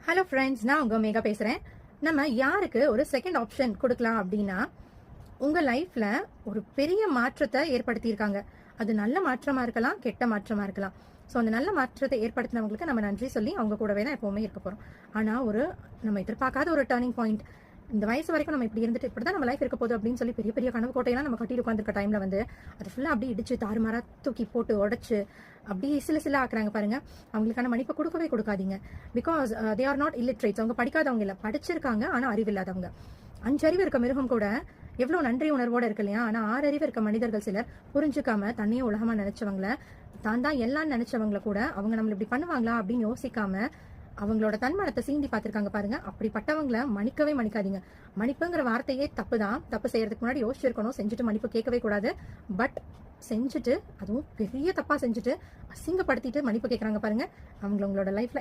Hello friends, நான் உங்க மேகா பேசுறேன். நம்ம யாருக்கு ஒரு செகண்ட் ஆப்ஷன் கொடுக்கலாம் அப்படின்னா, உங்க லைஃப்ல ஒரு பெரிய மாற்றத்தை ஏற்படுத்தியிருக்காங்க. அது நல்ல மாற்றமா இருக்கலாம், கெட்ட மாற்றமா இருக்கலாம். ஸோ அந்த நல்ல மாற்றத்தை ஏற்படுத்தினவங்களுக்கு நம்ம நன்றி சொல்லி அவங்க கூடவே தான் எப்பவுமே இருக்க போறோம். ஆனா நம்ம எதிர்பார்க்காத ஒரு டர்னிங் பாயிண்ட், இந்த வயசு வரைக்கும் நம்ம இப்படி இருந்துட்டு இப்படிதான் நம்ம லைஃப் இருக்க போகுது அப்படின்னு சொல்லி பெரிய பெரிய கனவு கோட்டையெல்லாம் நம்ம கட்டிட்டு உட்காந்துருக்க டைம்ல அது ஃபுல்லா அப்படி இடிச்சு தாறுமாறா தூக்கி போட்டு உடைச்சு அப்படி சில ஆக்குறாங்க பாருங்க. அவங்களுக்கான மன்னிப்பை கொடுக்கவே கொடுக்காதீங்க. Because they are not illiterates. அவங்க படிக்காதவங்க இல்ல, படிச்சிருக்காங்க ஆனா அறிவில்லாதவங்க. 5 அறிவு இருக்க மிருகம் கூட எவ்வளவு நன்றி உணர்வோட இருக்கு இல்லையா? ஆனா 6 அறிவு இருக்க மனிதர்கள் சிலர் புரிஞ்சுக்காம தண்ணியே உலகமா நினைச்சவங்கள, தான் தான் எல்லாம் நினைச்சவங்கள கூட அவங்க நம்மள இப்படி பண்ணுவாங்களா அப்படின்னு யோசிக்காம அவங்களோட தன்மானத்தை சீண்டி பார்த்திருக்காங்க பாருங்க. அப்படிப்பட்டவங்கள மன்னிக்கவே மன்னிக்காதீங்க. மன்னிப்புங்கிற வார்த்தையே தப்பு தான். தப்பு செய்யறதுக்கு முன்னாடி யோசிச்சிருக்கணும். செஞ்சுட்டு மன்னிப்பு கேட்கவே கூடாது. பட் செஞ்சுட்டு, அதுவும் பெரிய தப்பா செஞ்சுட்டு அசிங்கப்படுத்திட்டு மன்னிப்பு கேட்கறாங்க பாருங்க, அவங்களோட லைஃப்ல